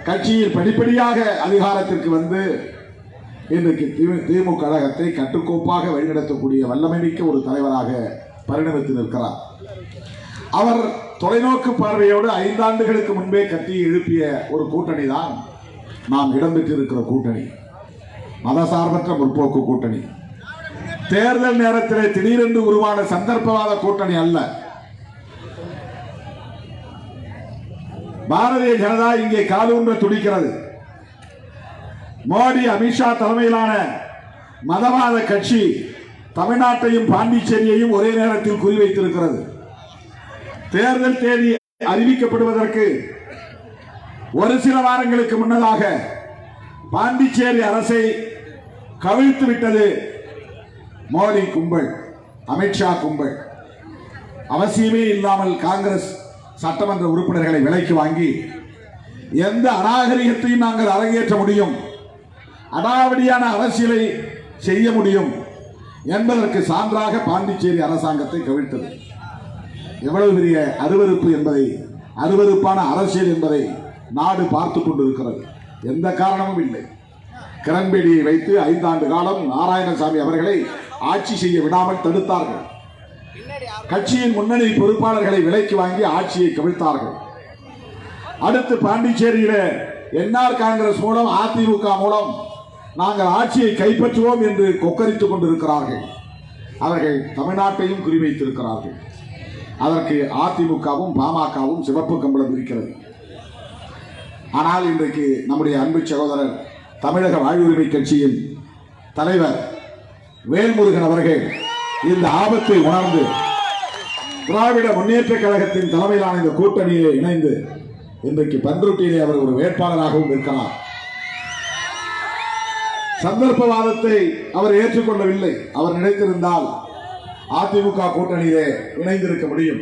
கட்சியில் படிப்படியாக அதிகாரத்திற்கு வந்து இன்றைக்கு திமுக கழகத்தை கட்டுக்கோப்பாக வழிநடத்தக்கூடிய வல்லமை மிக்க ஒரு தலைவராக பரிணமித்து நிற்கிறார். அவர் தொலைநோக்கு பார்வையோடு 5 ஆண்டுகளுக்கு முன்பே கட்டி எழுப்பிய ஒரு கூட்டணி தான் நாம் இடம்பெற்றிருக்கிற கூட்டணி, மதசார்பற்ற முற்போக்கு கூட்டணி. தேர்தல் நேரத்தில் திடீரென்று உருவான சந்தர்ப்பவாத கூட்டணி அல்ல. பாரதிய ஜனதா இங்கே காலூன்ற துடிக்கிறது. மோடி, அமித்ஷா தலைமையிலான மதவாத கட்சி தமிழ்நாட்டையும் பாண்டிச்சேரியையும் ஒரே நேரத்தில் குறிவைத்திருக்கிறது. தேர்தல் தேதி அறிவிக்கப்படுவதற்கு ஒரு சில வாரங்களுக்கு முன்னதாக பாண்டிச்சேரி அரசை கவிழ்த்து விட்டது மோடி கும்பல், அமித்ஷா கும்பல். அவசியமே இல்லாமல் காங்கிரஸ் சட்டமன்ற உறுப்பினர்களை விலைக்கு வாங்கி எந்த அநாகரிகத்தையும் நாங்கள் அரங்கேற்ற முடியும், அடாவடியான அரசியலை செய்ய முடியும் என்பதற்கு சான்றாக பாண்டிச்சேரி அரசாங்கத்தை கவிழ்த்தது. எவ்வளவு பெரிய அருவருப்பு என்பதை, அருவருப்பான அரசியல் என்பதை நாடு பார்த்து கொண்டிருக்கிறது. எந்த காரணமும் இல்லை. கிரண்பேடியை வைத்து 5 ஆண்டு காலம் நாராயணசாமி அவர்களை ஆட்சி செய்ய விடாமல் தடுத்தார்கள். கட்சியின் முன்னணி பொறுப்பாளர்களை விலைக்கு வாங்கி ஆட்சியை கவிழ்த்தார்கள். அடுத்து பாண்டிச்சேரியில என்ஆர் காங்கிரஸ் மூலம், அதிமுக மூலம் நாங்கள் ஆட்சியை கைப்பற்றுவோம் என்று கொக்கரித்துக் கொண்டிருக்கிறார்கள். அவர்கள் தமிழ்நாட்டையும் குறிவைத்திருக்கிறார்கள். அதற்கு அதிமுகவும் பாமகவும் சிவப்பு கம்பளம் இருக்கிறது. ஆனால் இன்றைக்கு நம்முடைய அன்பு சகோதரர் தமிழக வாழ்வுரிமை கட்சியின் தலைவர் வேல்முருகன் அவர்கள் இந்த ஆபத்தை உணர்ந்து திராவிட முன்னேற்ற கழகத்தின் தலைமையிலான இந்த கூட்டணியை இணைந்து இன்றைக்கு பன்ருட்டியிலே அவர் ஒரு வேட்பாளராகவும் இருக்கிறார். சந்தர்ப்பவாதத்தை அவர் ஏற்றுக்கொள்ளவில்லை. அவர் நினைத்திருந்தால் அதிமுக கூட்டணியிலே இணைந்திருக்க முடியும்.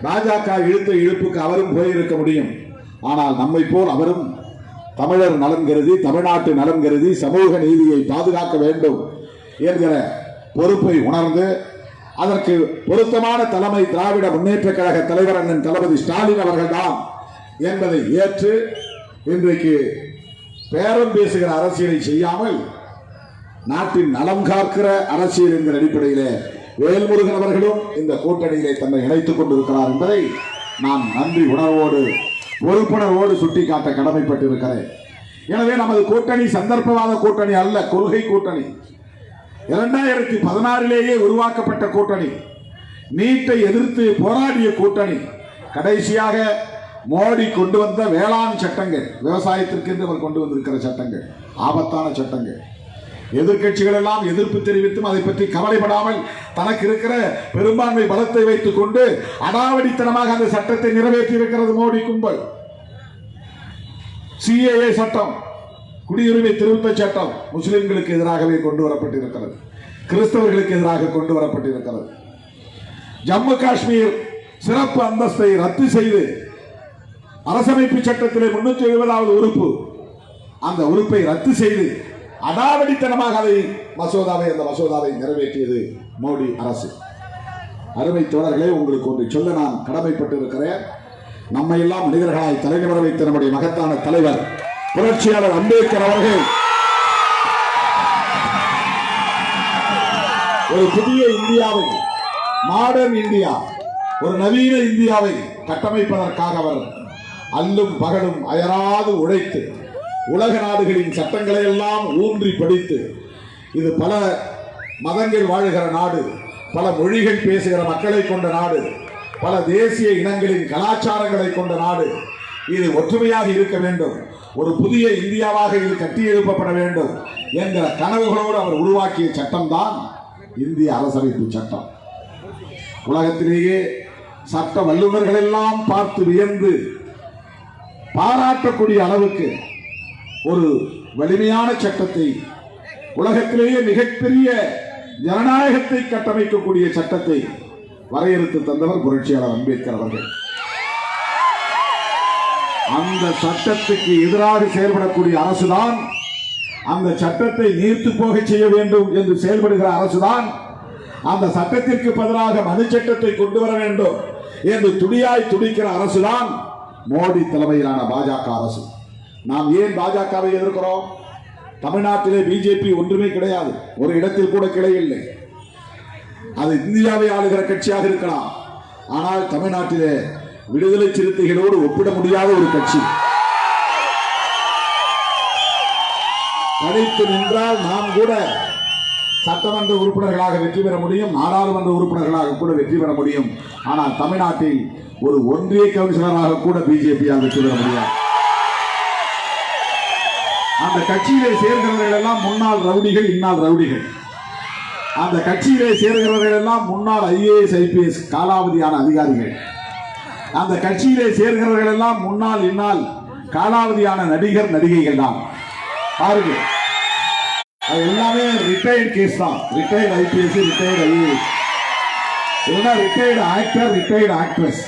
பாஜக இழுத்த இழுப்புக்கு அவரும் போயிருக்க முடியும். ஆனால் நம்மை போல் அவரும் தமிழர் நலன் கருதி, தமிழ்நாட்டு நலன் கருதி, சமூக நீதியை பாதுகாக்க வேண்டும் என்கிற பொறுப்பை உணர்ந்து அதற்கு பொருத்தமான தலைமை திராவிட முன்னேற்ற கழக தலைவர் அண்ணன் தளபதி ஸ்டாலின் அவர்கள்தான் என்பதை ஏற்று இன்றைக்கு பேரம் பேசுகிற அரசியலை செய்யாமல் நாட்டின் நலம் காக்கிற அரசியல் என்கிற அடிப்படையிலே வேல்முருகன் அவர்களும் இந்த கூட்டணியிலே தன்னை இணைத்துக் கொண்டிருக்கிறார் என்பதை நான் நன்றி உணர்வோடு, பொறுப்புணர்வோடு சுட்டிக்காட்ட கடமைப்பட்டிருக்கிறேன். எனவே நமது கூட்டணி சந்தர்ப்பவாத கூட்டணி அல்ல, கொள்கை கூட்டணி. 2016 உருவாக்கப்பட்ட கூட்டணி, நீட்டை எதிர்த்து போராடிய கூட்டணி. கடைசியாக மோடி கொண்டு வந்த வேளாண் சட்டங்கள், விவசாயத்திற்கு என்று அவர் கொண்டு வந்திருக்கிற சட்டங்கள் ஆபத்தான சட்டங்கள். எதிர்கட்சிகள் எல்லாம் எதிர்ப்பு தெரிவித்தும் அதை பற்றி கவலைப்படாமல் தனக்கு இருக்கிற பெரும்பான்மை பலத்தை வைத்துக் கொண்டு அடாவடித்தனமாக அந்த சட்டத்தை நிறைவேற்றி இருக்கிறது மோடி கும்பல். சிஏஏ சட்டம், குடியுரிமை திருத்த சட்டம் முஸ்லிம்களுக்கு எதிராகவே கொண்டு வரப்பட்டிருக்கிறது, கிறிஸ்தவர்களுக்கு எதிராக கொண்டு வரப்பட்டிருக்கிறது. ஜம்மு காஷ்மீர் சிறப்பு அந்தஸ்தை ரத்து செய்து அரசமைப்பு சட்டத்திலே 370வது உறுப்பு, அந்த உறுப்பை ரத்து செய்து அடாவடித்தனமாக அந்த மசோதாவை நிறைவேற்றியது மோடி அரசு. அருமை தோழர்களே, உங்களுக்கு ஒன்று சொல்ல நான் கடமைப்பட்டு இருக்கிறேன். நம்மை எல்லாம் மனிதர்களாய் தலைநிமிர வைத்த நம்முடைய மகத்தான தலைவர் புரட்சியாளர் அம்பேத்கர் அவர்கள் ஒரு புதிய இந்தியாவை, மாடர்ன் இந்தியா, ஒரு நவீன இந்தியாவை கட்டமைப்பதற்காக அவர் அல்லும் பகலும் அயராது உழைத்து உலக நாடுகளின் சட்டங்களை எல்லாம் ஊன்றி படித்து, இது பல மதங்கள் வாழுகிற நாடு, பல மொழிகள் பேசுகிற மக்களை கொண்ட நாடு, பல தேசிய இனங்களின் கலாச்சாரங்களை கொண்ட நாடு, இது ஒற்றுமையாக இருக்க வேண்டும், ஒரு புதிய இந்தியாவாக இது கட்டியெழுப்பப்பட வேண்டும் என்கிற கனவுகளோடு அவர் உருவாக்கிய சட்டம் தான் இந்திய அரசமைப்பு சட்டம். உலகத்திலேயே சட்ட வல்லுநர்கள் எல்லாம் பார்த்து வியந்து பாராட்டக்கூடிய அளவுக்கு ஒரு வலிமையான சட்டத்தை, உலகத்திலேயே மிகப்பெரிய ஜனநாயகத்தை கட்டமைக்கக்கூடிய சட்டத்தை வரையறுத்து தந்தவர் புரட்சியாளர் அம்பேத்கர் அவர்கள். அந்த சட்டத்துக்கு எதிராக செயல்படக்கூடிய அரசுதான், அந்த சட்டத்தை நீர்த்து போக செய்ய வேண்டும் என்று செயல்படுகிற அரசுதான், அந்த சட்டத்திற்கு பதிலாக மது சட்டத்தை கொண்டு வர வேண்டும் என்று துடியாய் துடிக்கிற அரசுதான் மோடி தலைமையிலான பாஜக அரசு. நாம் ஏன் பாஜகவை எதிர்க்கிறோம்? தமிழ்நாட்டிலே பிஜேபி ஒன்றுமே கிடையாது, ஒரு இடத்தில் கூட கிளை இல்லை. அது இந்தியாவை ஆளுகிற கட்சியாக இருக்கலாம், ஆனால் தமிழ்நாட்டிலே விடுதலை சிறுத்தைகளோடு ஒப்பிட முடியாத ஒரு கட்சி. தனித்து நின்றால் நாம் கூட சட்டமன்ற உறுப்பினர்களாக வெற்றி பெற முடியும், நாடாளுமன்ற உறுப்பினர்களாக கூட வெற்றி பெற முடியும். ஆனால் தமிழ்நாட்டில் ஒரு ஒன்றிய கவுன்சிலராக கூட பிஜேபியால் வெற்றி பெற முடியாது. அந்த கட்சியிலே சேர்கிறவர்கள் எல்லாம் முன்னாள் ரவுடிகள், இந்நாள் ரவுடிகள். அந்த கட்சியிலே சேர்கிறவர்கள் எல்லாம் முன்னாள் IAS IPS காலாவதியான அதிகாரிகள். அந்த கட்சியிலே சேர்கிறவர்கள் எல்லாம் முன்னாள் இந்நாள் காலாவதியான நடிகர் நடிகைகள் தான். பாருங்க, அது எல்லாமே ரிட்டையர்டு கேஸ் தான். ரிட்டையர்டு IPS, ரிட்டையர்டு IAS, இல்லைன்னா ரிட்டையர்டு ஆக்டர், ரிட்டையர்டு ஆக்ட்ரஸ்.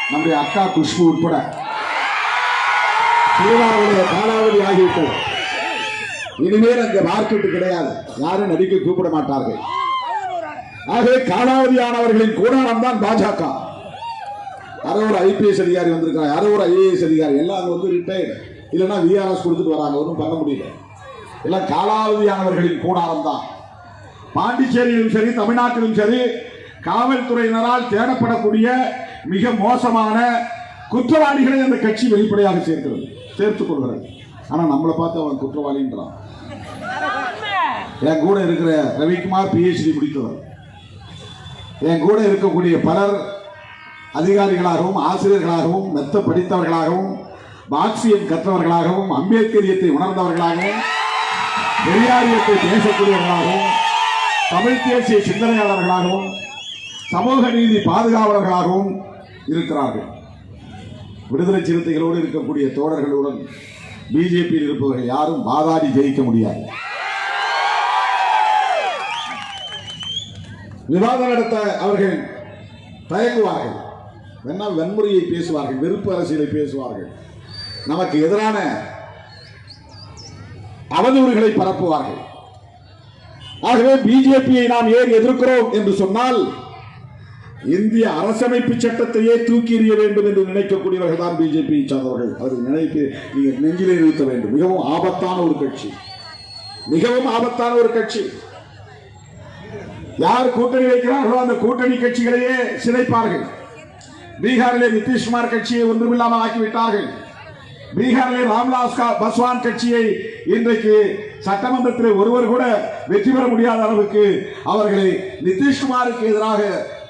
நம்முடைய அக்கா குஷ்பு உட்பட சினிமாவுடைய காலாவதி ஆகிவிட்டது. இனிமேல் அந்த மார்க்கெட் கிடையாது, யாரும் நடிக்க கூப்பிட மாட்டார்கள். ஆகவே காலாவதியானவர்களின் கூடாரம் தான் பாஜக. யாரோ ஒரு IPS அதிகாரி வந்திருக்காங்க, யாரோ ஒரு IAS அதிகாரி, எல்லாம் அங்கே வந்து ரிட்டையர்டு, இல்லைன்னா VRS கொடுத்துட்டு வராங்க, ஒன்றும் பண்ண முடியல. எல்லாம் காலாவதியானவர்களின் கூடாரம் தான். பாண்டிச்சேரியிலும் சரி, தமிழ்நாட்டிலும் சரி, காவல்துறையினரால் தேடப்படக்கூடிய மிக மோசமான குற்றவாளிகளை அந்த கட்சி வெளிப்படையாக சேர்த்துக் கொள்கிறது. ஆனால் நம்மளை பார்த்து அவன் குற்றவாளின்றான். என் கூட இருக்கிற ரவிக்குமார் PhD முடித்தவர், என் கூட இருக்கக்கூடிய பலர் அதிகாரிகளாகவும் ஆசிரியர்களாகவும் மெத்த படித்தவர்களாகவும் மார்க்சியம் கற்றவர்களாகவும் அம்பேத்கரியத்தை உணர்ந்தவர்களாகவும் பெரியாரியத்தை பேசக்கூடியவர்களாகவும் தமிழ் தேசிய சிந்தனையாளர்களாகவும் சமூக நீதி பாதுகாவலர்களாகவும் இருக்கிறார்கள். விடுதலை சிறுத்தைகளோடு இருக்கக்கூடிய தோழர்களுடன் பிஜேபியில் இருப்பவர்கள் யாரும் வாதாடி ஜெயிக்க முடியாது. விவாதம் நடத்த அவர்கள் தயங்குவார்கள், வேணா வன்முறையை பேசுவார்கள், வெறுப்பு அரசியலை பேசுவார்கள், நமக்கு எதிரான அவதூறுகளை பரப்புவார்கள். ஆகவே பிஜேபியை நாம் ஏன் எதிர்க்கிறோம் என்று சொன்னால், இந்திய அரசமைப்பு சட்டத்தையே தூக்கி எறிய வேண்டும் என்று நினைக்கக்கூடியவர்கள் தான் பிஜேபி சார்ந்தவர்கள். அவர்கள் நினைத்து நீங்கள் நெஞ்சிலே நிறுத்த வேண்டும். மிகவும் ஆபத்தான ஒரு கட்சி, மிகவும் ஆபத்தான ஒரு கட்சி. யார் கூட்டணி வைக்கிறார்களோ அந்த கூட்டணி கட்சிகளையே சிதைப்பார்கள். பீகாரிலே நிதிஷ்குமார் கட்சியை ஒன்றுமில்லாமல் ஆக்கிவிட்டார்கள். பீகாரிலே ராம்விலாஸ் பாஸ்வான் கட்சியை இன்றைக்கு சட்டமன்றத்தில் ஒருவர் கூட வெற்றி பெற முடியாத அளவுக்கு அவர்களை நிதிஷ்குமாருக்கு எதிராக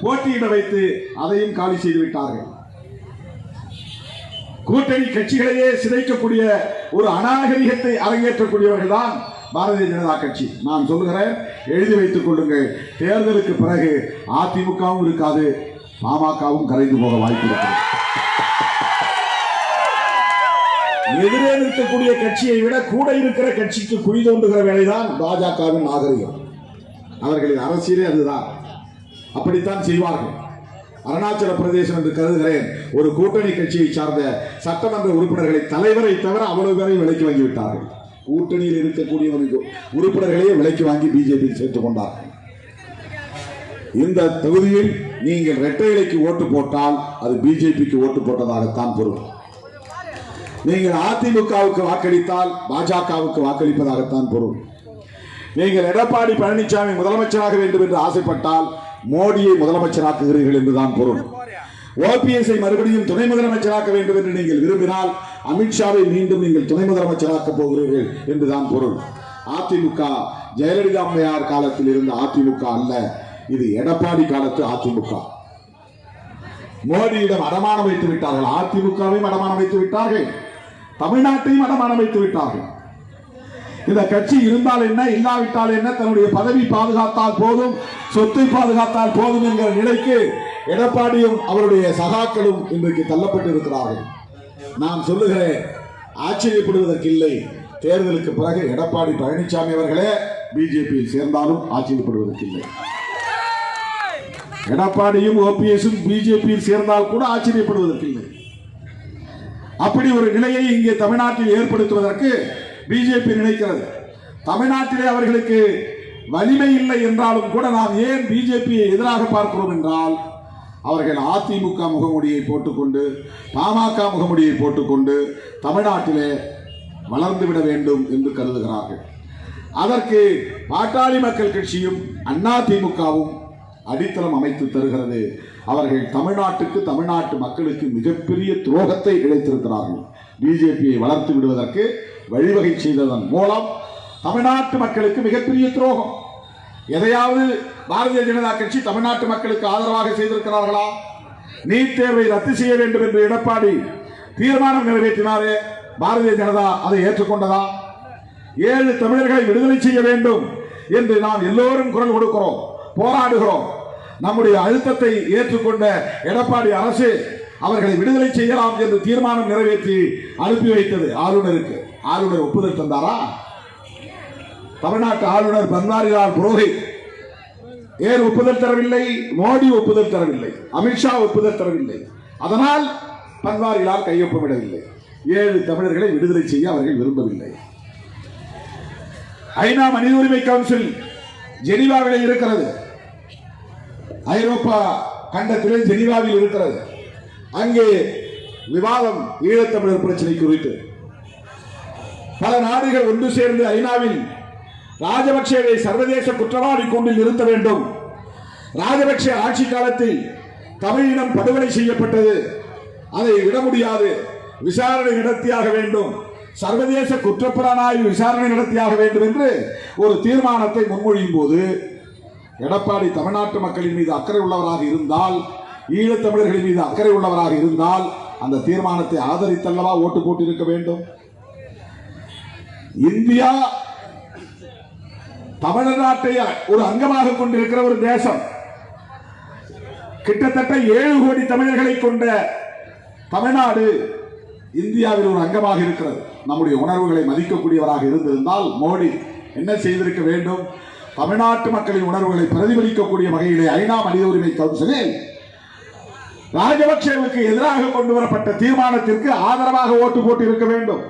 போட்டியிட வைத்து அதையும் காலி செய்து விட்டார்கள். கூட்டணி கட்சிகளையே சிதைக்கக்கூடிய ஒரு அநாகரிகத்தை அரங்கேற்றக்கூடியவர்கள் தான் பாரதிய ஜனதா கட்சி. நான் சொல்லுகிறேன், எழுதி வைத்துக் கொள்ளுங்கள். தேர்தலுக்கு பிறகு அதிமுகவும் இருக்காது, பாமகவும் கரைந்து போக வாய்ப்பு இருக்கிறது. எதிரே நிற்கக்கூடிய கட்சியை விட கூட இருக்கிற கட்சிக்கு குழி தோண்டுகிற வேலைதான் பாஜகவின் நாகரிகம். அவர்களின் அரசியலே அதுதான், அப்படித்தான் செய்வார்கள். அருணாச்சல பிரதேசம் என்று கருதுகிறேன், ஒரு கூட்டணி கட்சியை சார்ந்த சட்டமன்ற உறுப்பினர்களை தலைவரை தவிர அவ்வளவு பேரை விலைக்கு வாங்கிவிட்டார்கள். கூட்டணியில் இருக்கக்கூடிய உறுப்பினர்களையே விலைக்கு வாங்கி பிஜேபி சேர்த்துக் கொண்டார்கள். இந்த தொகுதியில் நீங்கள் இரட்டை இலைக்கு ஓட்டு போட்டால் அது பிஜேபிக்கு ஓட்டு போட்டதாகத்தான் பொருள். நீங்கள் அதிமுகவுக்கு வாக்களித்தால் பாஜகவுக்கு வாக்களிப்பதாகத்தான் பொருள். நீங்கள் எடப்பாடி பழனிசாமி முதலமைச்சராக வேண்டும் என்று ஆசைப்பட்டால் மோடியை முதலமைச்சராக்குகிறீர்கள் என்றுதான் பொருள். OPS-ஐ மறுபடியும் துணை முதலமைச்சராக்க வேண்டும் என்று நீங்கள் விரும்பினால் அமித்ஷாவை மீண்டும் நீங்கள் துணை முதலமைச்சராக்க போகிறீர்கள் என்றுதான் பொருள். அதிமுக ஜெயலலிதா அம்மையார் காலத்தில் இருந்த அதிமுக அல்ல, இது எடப்பாடி காலத்து அதிமுக. மோடியிடம் அடமானம் வைத்து விட்டார்கள், அதிமுகவையும் அடமானம் வைத்து விட்டார்கள், தமிழ்நாட்டையும் அடமானம் வைத்து விட்டார்கள். இந்த கட்சி இருந்தால் என்ன, இல்லாவிட்டால் என்ன, தன்னுடைய பதவி பாதுகாத்தால் போதும், சொத்தை பாதுகாத்தால் போதும் என்கிற நிலைக்கு எடப்பாடியும் அவருடைய சகாக்களும் இன்றைக்கு தள்ளப்பட்டு இருக்கிறார்கள். நான் சொல்லுகிறேன், ஆச்சரியப்படுவதற்கு இல்லை. தேர்தலுக்கு பிறகு எடப்பாடி பழனிசாமி அவர்களே பிஜேபியில் சேர்ந்தாலும் ஆச்சரியப்படுவதற்கு இல்லை. எடப்பாடியும் OPS-ம் பிஜேபியில் சேர்ந்தால் கூட ஆச்சரியப்படுவதற்கு இல்லை. அப்படி ஒரு நிலையை இங்கே தமிழ்நாட்டில் ஏற்படுத்துவதற்கு பிஜேபி நினைக்கிறது. தமிழ்நாட்டிலே அவர்களுக்கு வலிமை இல்லை என்றாலும் கூட நாம் ஏன் பிஜேபியை எதிராக பார்க்கிறோம் என்றால், அவர்கள் அதிமுக முகமூடியை போட்டுக்கொண்டு பாமக முகமூடியை போட்டுக்கொண்டு தமிழ்நாட்டிலே வளர்ந்துவிட வேண்டும் என்று கருதுகிறார்கள். அதற்கு பாட்டாளி மக்கள் கட்சியும் அதிமுகவும் அடித்தளம் அமைத்து தருகிறது. அவர்கள் தமிழ்நாட்டுக்கு தமிழ்நாட்டு மக்களுக்கு மிகப்பெரிய துரோகத்தை இழைத்திருக்கிறார்கள். பிஜேபியை வளர்த்து விடுவதற்கு வழிவகை செய்ததன் மூலம் தமிழ்நாட்டு மக்களுக்கு மிகப்பெரிய துரோகம். எதையாவது பாரதிய ஜனதா கட்சி தமிழ்நாட்டு மக்களுக்கு ஆதரவாக செய்திருக்கிறார்களா? நீட் தேர்வை ரத்து செய்ய வேண்டும் என்று எடப்பாடி தீர்மானம் நிறைவேற்றினாரே, பாரதிய ஜனதா அதை ஏற்றுக்கொண்டதா? 7 தமிழர்களை விடுதலை செய்ய வேண்டும் என்று நாம் எல்லோரும் குரல் கொடுக்கிறோம், போராடுகிறோம். நம்முடைய அழுத்தத்தை ஏற்றுக்கொண்ட எடப்பாடி அரசு அவர்களை விடுதலை செய்யலாம் என்று தீர்மானம் நிறைவேற்றி அனுப்பி வைத்தது ஆளுநருக்கு. ஆளுநர் ஒப்புதல் தந்தாரா? தமிழ்நாட்டு ஆளுநர் பன்வாரிலால் புரோஹித் ஏன் ஒப்புதல் தரவில்லை? மோடி ஒப்புதல் தரவில்லை, அமித்ஷா ஒப்புதல் தரவில்லை. அதனால் பன்வாரிலால் கையொப்பமிடவில்லை. 7 தமிழர்களை விடுதலை செய்ய அவர்கள் விரும்பவில்லை. ஐநா மனித உரிமை கவுன்சில் ஜெனீவாவில் இருக்கிறது, ஐரோப்பா கண்டத்திலே ஜெனீவாவில் இருக்கிறது. அங்கே விவாதம் ஈழத்தமிழர் பிரச்சனை குறித்து பல நாடுகள் ஒன்று சேர்ந்து ஐநாவில் ராஜபக்சேவை சர்வதேச குற்றவாளி கூண்டில் நிறுத்த வேண்டும். ராஜபக்சே ஆட்சி காலத்தில் தமிழினம் படுகொலை செய்யப்பட்டது, அதை விட முடியாது, விசாரணை நடத்தியாக வேண்டும், சர்வதேச குற்றப்புலனாய்வு விசாரணை நடத்தியாக வேண்டும் என்று ஒரு தீர்மானத்தை முன்மொழியும் போது எடப்பாடி தமிழ்நாட்டு மக்களின் மீது அக்கறை உள்ளவராக இருந்தால், ஈழத்தமிழர்களின் மீது அக்கறை உள்ளவராக இருந்தால் அந்த தீர்மானத்தை ஆதரித்தல்லவா ஓட்டு போட்டிருக்க வேண்டும். இந்தியா தமிழ்நாட்டை ஒரு அங்கமாக கொண்டிருக்கிற ஒரு தேசம். கிட்டத்தட்ட 7 கோடி தமிழர்களை கொண்ட தமிழ்நாடு இந்தியாவில் ஒரு அங்கமாக இருக்கிறது. நம்முடைய உணர்வுகளை மதிக்கக்கூடியவராக இருந்திருந்தால் மோடி என்ன செய்திருக்க வேண்டும்? தமிழ்நாட்டு மக்களின் உணர்வுகளை பிரதிபலிக்கக்கூடிய வகையிலே ஐநா மனித உரிமை கவுன்சிலில் ராஜபக்சேவுக்கு எதிராக கொண்டு வரப்பட்ட தீர்மானத்திற்கு ஆதரவாக ஓட்டு போட்டு இருக்க வேண்டும்.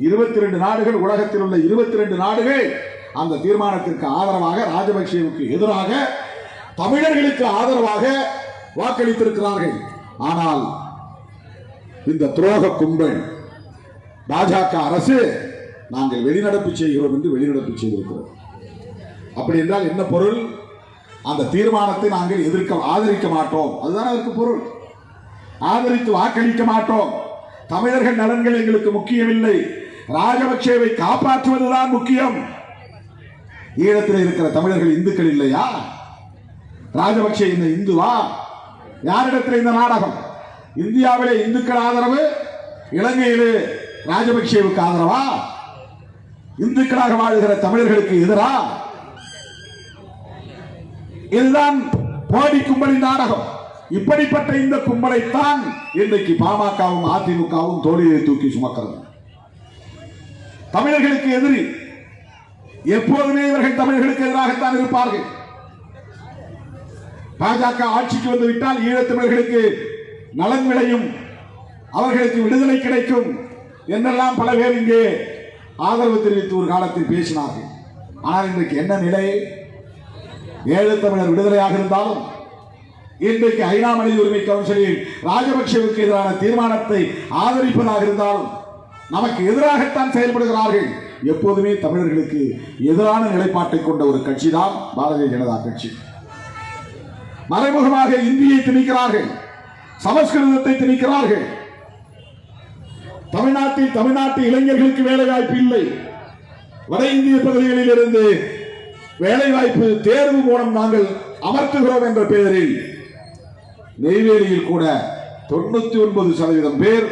22 நாடுகள், உலகத்தில் உள்ள 22 நாடுகள் அந்த தீர்மானத்திற்கு ஆதரவாக, ராஜபக்சேவுக்கு எதிராக, தமிழர்களுக்கு ஆதரவாக வாக்களித்திருக்கிறார்கள். ஆனால் இந்த துரோக கும்பல் பாஜக அரசு நாங்கள் வெளிநடப்பு செய்கிறோம் என்று வெளிநடப்பு செய்திருக்கிறோம். அப்படி என்றால் என்ன பொருள்? அந்த தீர்மானத்தை நாங்கள் ஆதரிக்க மாட்டோம், அதுதான் அதற்கு பொருள். ஆதரித்து வாக்களிக்க மாட்டோம். தமிழர்கள் நலன்கள் எங்களுக்கு முக்கியமில்லை, ராஜபக்சேவை காப்பாற்றுவதுதான் முக்கியம். ஈழத்தில் இருக்கிற தமிழர்கள் இந்துக்கள் இல்லையா? ராஜபக்சே இந்த இந்துவா? யாரிடத்தில் இந்த நாடகம்? இந்தியாவிலே இந்துக்கள் ஆதரவு, இலங்கையிலே ராஜபக்சேவுக்கு ஆதரவா? இந்துக்களாக வாழ்கிற தமிழர்களுக்கு எதிரா? இதுதான் மோடி கும்பலின் நாடகம். இப்படிப்பட்ட இந்த கும்பலைத்தான் இன்றைக்கு பாமகவும் அதிமுகவும் தோளியை தூக்கி சுமக்கிறது. தமிழர்களுக்கு எதிரி. எப்போதுமே இவர்கள் தமிழர்களுக்கு எதிராகத்தான் இருப்பார்கள். பாஜக ஆட்சிக்கு வந்துவிட்டால் ஈழத்தமிழர்களுக்கு நலன் விளையும், அவர்களுக்கு விடுதலை கிடைக்கும் என்றெல்லாம் பல பேர் இங்கே ஆதரவு தெரிவித்து ஒரு காலத்தில் பேசினார்கள். ஆனால் இன்றைக்கு என்ன நிலை? ஈழத்தமிழர் விடுதலையாக இருந்தாலும் இன்றைக்கு ஐநா மனித உரிமை கவுன்சிலில் ராஜபக்சேவுக்கு எதிரான தீர்மானத்தை ஆதரிப்பதாக இருந்தாலும் நமக்கு எதிராகத்தான் செயல்படுகிறார்கள். எப்போதுமே தமிழர்களுக்கு எதிரான நிலைப்பாட்டை கொண்ட ஒரு கட்சி தான் பாரதிய ஜனதா கட்சி. மறைமுகமாக இந்தியை திணிக்கிறார்கள், சமஸ்கிருதத்தை திணிக்கிறார்கள். தமிழ்நாட்டு இளைஞர்களுக்கு வேலை வாய்ப்பு இல்லை. வட இந்திய பகுதிகளில் இருந்து வேலை வாய்ப்பு தேர்வு மூலம் நாங்கள் அமர்த்துகிறோம் என்ற பெயரில் நெய்வேலியில் கூட 99% பேர்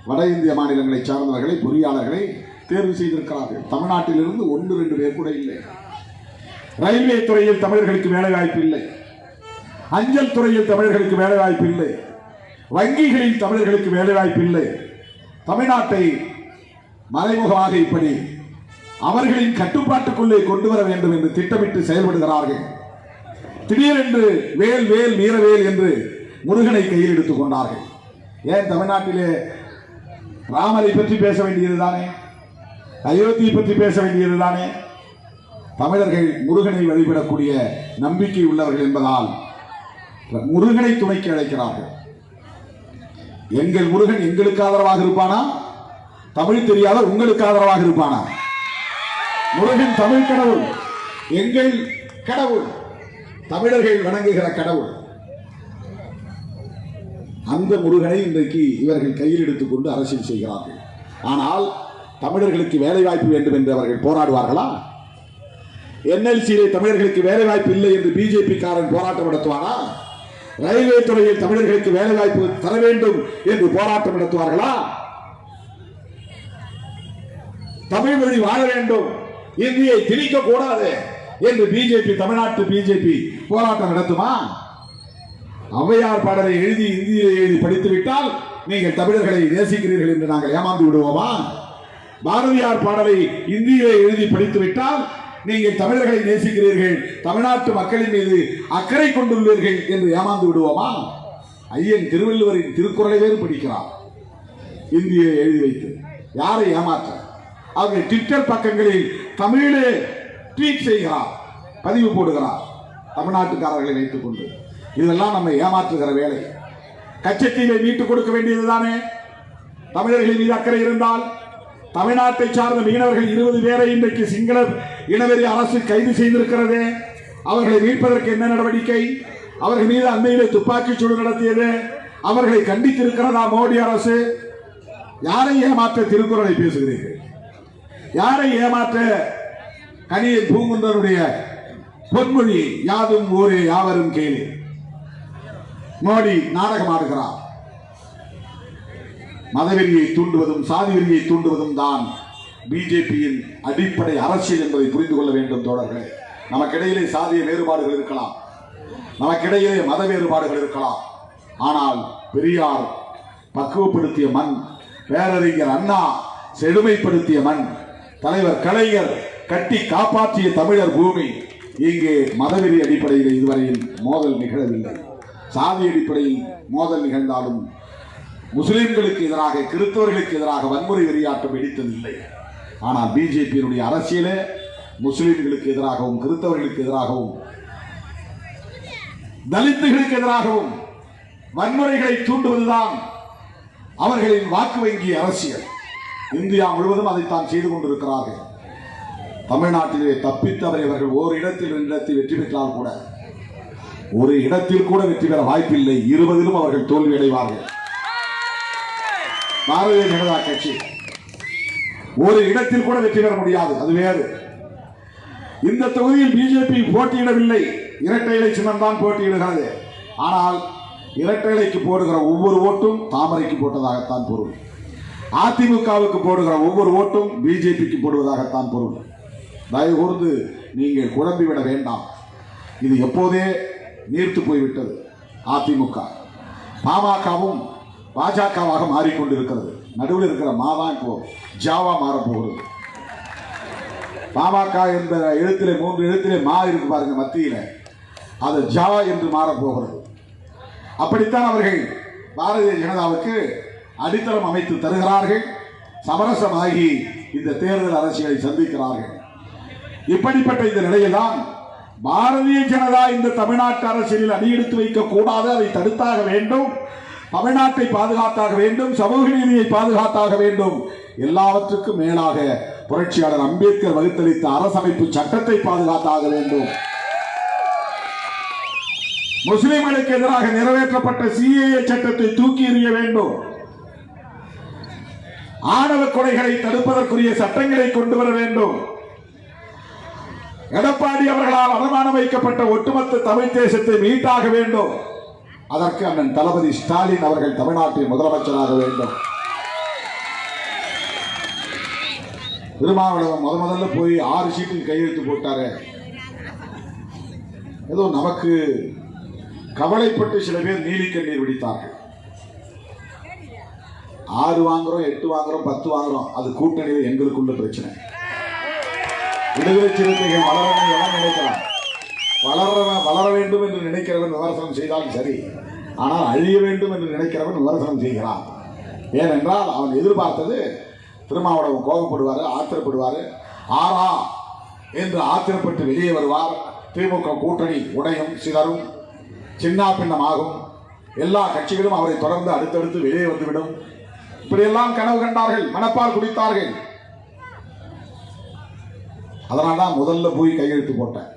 வட இந்திய மாநிலங்களை சார்ந்தவர்களை, பொறியாளர்களை தேர்வு செய்திருக்கிறார்கள். தமிழ்நாட்டிலிருந்து 1-2 பேர் கூட இல்லை. ரயில்வே துறையில் தமிழர்களுக்கு வேலை வாய்ப்பு இல்லை, அஞ்சல் துறையில் தமிழர்களுக்கு வேலை வாய்ப்பு இல்லை, வங்கிகளில் தமிழர்களுக்கு வேலை வாய்ப்பு இல்லை. தமிழ்நாட்டை மறைமுகமாக இப்படி அவர்களின் கட்டுப்பாட்டுக்குள்ளே கொண்டு வர வேண்டும் என்று திட்டமிட்டு செயல்படுகிறார்கள். திடீரென்று வேல் வேல் வீரவேல் என்று முருகனை கையில் எடுத்துக் கொண்டார்கள். ஏன் தமிழ்நாட்டிலே ராமரை பற்றி பேச வேண்டியதுதானே, அயோத்தியை பற்றி பேச வேண்டியதுதானே? தமிழர்கள் முருகனை வழிபடக்கூடிய நம்பிக்கை உள்ளவர்கள் என்பதால் முருகனை துணைக்கு அழைக்கிறார்கள். எங்கள் முருகன் எங்களுக்கு ஆதரவாக இருப்பானா? தமிழ் தெரியாத உங்களுக்கு ஆதரவாக இருப்பானா? முருகன் தமிழ் கடவுள், எங்கள் கடவுள், தமிழர்கள் வணங்குகிற கடவுள். அந்த முருகனை இன்றைக்கு இவர்கள் கையில் எடுத்துக்கொண்டு அரசியல் செய்கிறார்கள். ஆனால் தமிழர்களுக்கு வேலை வாய்ப்பு வேண்டும் என்று அவர்கள் போராடுவார்களா? என்எல்சியிலே தமிழர்களுக்கு வேலை வாய்ப்பு இல்லை என்று பிஜேபி காரன் போராட்டம் நடத்துவாரா? ரயில்வே துறையில் தமிழர்களுக்கு வேலை வாய்ப்பு தர வேண்டும் என்று போராட்டம் நடத்துவார்களா? தமிழ் மொழி வாழ வேண்டும், இந்தியை திணிக்க கூடாது என்று பிஜேபி, தமிழ்நாட்டு பிஜேபி போராட்டம் நடத்துமா? ஔவையார் பாடலை எழுதி இந்தியிலே எழுதி படித்துவிட்டால் நீங்கள் தமிழர்களை நேசிக்கிறீர்கள் என்று நாங்கள் ஏமாந்து விடுவோமா? பாரதியார் பாடலை இந்தியிலே எழுதி படித்துவிட்டால் நீங்கள் தமிழர்களை நேசிக்கிறீர்கள், தமிழ்நாட்டு மக்களின் மீது அக்கறை கொண்டுள்ளீர்கள் என்று ஏமாந்து விடுவோமா? ஐயன் திருவள்ளுவரின் திருக்குறளை வேறு படிக்கிறார் இந்தியை எழுதி வைத்து. யாரை ஏமாற்ற? அவர்கள் ட்விட்டர் பக்கங்களில் தமிழே ட்வீட் செய்கிறார், பதிவு போடுகிறார், தமிழ்நாட்டுக்காரர்களை வைத்துக் கொண்டு. இதெல்லாம் நம்ம ஏமாற்றுகிற வேலை. கச்சத்தீவை மீட்டுக் கொடுக்க வேண்டியதுதானே? தமிழர்களின் மீது அக்கறை இருந்தால். தமிழ்நாட்டை சார்ந்த மீனவர்கள் 20 பேரை இன்றைக்கு சிங்கள இனவெறி அரசு கைது செய்திருக்கிறது. அவர்களை மீட்பதற்கு என்ன நடவடிக்கை? அவர்கள் மீது அண்மையிலே துப்பாக்கிச் சூடு நடத்தியது. அவர்களை கண்டித்திருக்கிறதா மோடி அரசு? யாரை ஏமாற்ற திருக்குறளை பேசுகிறீர்கள்? யாரை ஏமாற்ற கனியன் பூங்குன்றனுடைய பொன்மொழி யாதும் ஊரே யாவரும் கேளு மோடி நாடகம் ஆடுகிறார். மதவெறியை தூண்டுவதும் சாதி வெறியை தூண்டுவதும் தான் பிஜேபியின் அடிப்படை அரசியல் என்பதை புரிந்து கொள்ள வேண்டும் தோழர்களே. நமக்கிடையிலே சாதிய வேறுபாடுகள் இருக்கலாம், நமக்கிடையிலே மத வேறுபாடுகள் இருக்கலாம். ஆனால் பெரியார் பக்குவப்படுத்திய மண், பேரறிஞர் அண்ணா செழுமைப்படுத்திய மண், தலைவர் கலைஞர் கட்டி காப்பாற்றிய தமிழர் பூமி. இங்கே மதவெறி அடிப்படையில் இதுவரையில் மோதல் நிகழவில்லை. சாதி அடிப்படையில் மோதல் நிகழ்ந்தாலும் முஸ்லிம்களுக்கு எதிராக, கிறிஸ்தவர்களுக்கு எதிராக வன்முறை வெறியாட்டம் வெடித்ததில்லை. ஆனால் பிஜேபியினுடைய அரசியலே முஸ்லிம்களுக்கு எதிராகவும், கிறிஸ்தவர்களுக்கு எதிராகவும், தலித்துகளுக்கு எதிராகவும் வன்முறைகளை தூண்டுவதுதான் அவர்களின் வாக்கு வங்கி அரசியல். இந்தியா முழுவதும் அதைத்தான் செய்து கொண்டிருக்கிறார்கள். தமிழ்நாட்டிலே தப்பித்தவரை அவர்கள் ஒரு இடத்தில் 2 இடத்தில் வெற்றி பெற்றால் கூட, ஒரு இடத்தில் கூட வெற்றி பெற வாய்ப்பில்லை. 20 அவர்கள் தோல்வி அடைவார்கள். பாரதிய ஜனதா கட்சி ஒரு இடத்தில் கூட வெற்றி பெற முடியாது, அது வேறு. இந்த தொகுதியில் பிஜேபி போட்டியிடவில்லை, இரட்டை இலை சின்னம் தான் போட்டியிடுகிறது. ஆனால் இரட்டை இலைக்கு போடுகிற ஒவ்வொரு ஓட்டும் தாமரைக்கு போட்டதாகத்தான் பொருள். அதிமுகவுக்கு போடுகிற ஒவ்வொரு ஓட்டும் பிஜேபிக்கு போடுவதாகத்தான் பொருள். தயவு கூர்ந்து நீங்கள் குழம்பிவிட வேண்டாம். இது எப்போதே நீர்த்து போய்விட்டது. அதிமுக பாமகவும் பாஜகவாக மாறிக்கொண்டிருக்கிறது. நடுவில் இருக்கிற மாதான் இப்போ ஜாவா மாறப்போகிறது. பாமக என்ற எழுத்திலே 3 எழுத்திலே மா இருக்கு பாருங்க மத்தியில், அது ஜா என்று மாறப்போகிறது. அப்படித்தான் அவர்கள் பாரதிய ஜனதாவுக்கு அடித்தளம் அமைத்து தருகிறார்கள். சமரசமாகி இந்த தேர்தல் அரசியலை சந்திக்கிறார்கள். இப்படிப்பட்ட இந்த நிலையில்தான் பாரதிய ஜனதா இந்த தமிழ்நாட்டு அரசியலில் அடியெடுத்து வைக்க கூடாது, அதை தடுத்தாக வேண்டும், தமிழ்நாட்டை பாதுகாத்தாக வேண்டும், சமூக நீதியை பாதுகாத்தாக வேண்டும். எல்லாவற்றுக்கும் மேலாக புரட்சியாளர் அம்பேத்கர் வகுத்தளித்த அரசமைப்பு சட்டத்தை பாதுகாத்தாக வேண்டும். முஸ்லிம்களுக்கு எதிராக நிறைவேற்றப்பட்ட சிஏஏ சட்டத்தை தூக்கி எறிய வேண்டும். ஆணவ கொலைகளை தடுப்பதற்குரிய சட்டங்களை கொண்டு வர வேண்டும். எடப்பாடி அவர்களால் அடமானம் வைக்கப்பட்ட ஒட்டுமொத்த தமிழ் தேசத்தை மீட்டாக வேண்டும். அதற்கு அண்ணன் தளபதி ஸ்டாலின் அவர்கள் தமிழ்நாட்டின் முதலமைச்சராக வேண்டும். திருமாவளவன் முதல்ல போய் 6 சீட்டில் கையெழுத்து போட்டாரு. ஏதோ நமக்கு கவலைப்பட்டு சில பேர் நீலிக்கண்ணீர் விடித்தார்கள். 6 வாங்குறோம், 8 வாங்குறோம், 10 வாங்குறோம், அது கூட்டணியில் எங்களுக்குள்ள பிரச்சனை. விடுதலை சிறுத்தைகள் வளரணும் எல்லாம் நினைக்கலாம். வளர வேண்டும் என்று நினைக்கிறவன் விமர்சனம் செய்தாலும் சரி, ஆனால் அழிய வேண்டும் என்று நினைக்கிறவன் விமர்சனம் செய்கிறான். ஏனென்றால் அவன் எதிர்பார்த்தது திருமாவளவன் கோபப்படுவார், ஆத்திரப்படுவார், ஆறா என்று ஆத்திரப்பட்டு வெளியே வருவார். திமுக கூட்டணி உடையும் சிதறும், சின்ன பின்னமாகும். எல்லா கட்சிகளும் அவரை தொடர்ந்து அடுத்தடுத்து வெளியே வந்துவிடும். இப்படியெல்லாம் கனவு கண்டார்கள், மனப்பால் குடித்தார்கள். அதனால்தான் முதல்ல போய் கையெழுத்து போட்டேன்.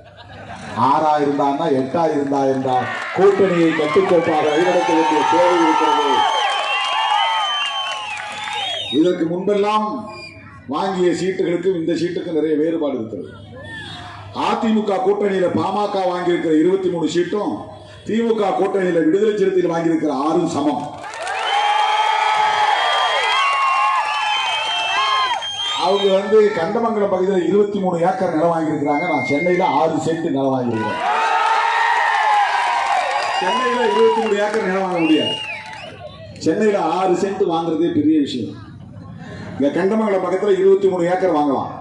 6 இருந்தா 8 இருந்தா என்றால் கூட்டணியை கட்டுக்கோப்பாக வழிநடத்த வேண்டிய தேவை இருக்கிறது. இதற்கு முன்பெல்லாம் வாங்கிய சீட்டுகளுக்கு இந்த சீட்டுக்கு நிறைய வேறுபாடு இருக்கிறது. அதிமுக கூட்டணியில பாமக வாங்கியிருக்கிற 23 சீட்டும் திமுக கூட்டணியில விடுதலை சிறுத்தையில் வாங்கியிருக்கிற 6 சமம். அவங்க கண்டமங்கலம் பகுதியில் 23 ஏக்கர் நிலம் வாங்கியிருக்கிறாங்க. நான் சென்னையில 6 சென்ட் நிலம் வாங்கியிருக்கிறேன். சென்னையில 23 ஏக்கர் நிலம் வாங்க முடியாது. சென்னையில 6 சென்ட் வாங்குறதே பெரிய விஷயம். இங்க கண்டமங்கலம் பக்கத்தில் 23 ஏக்கர் வாங்கலாம்,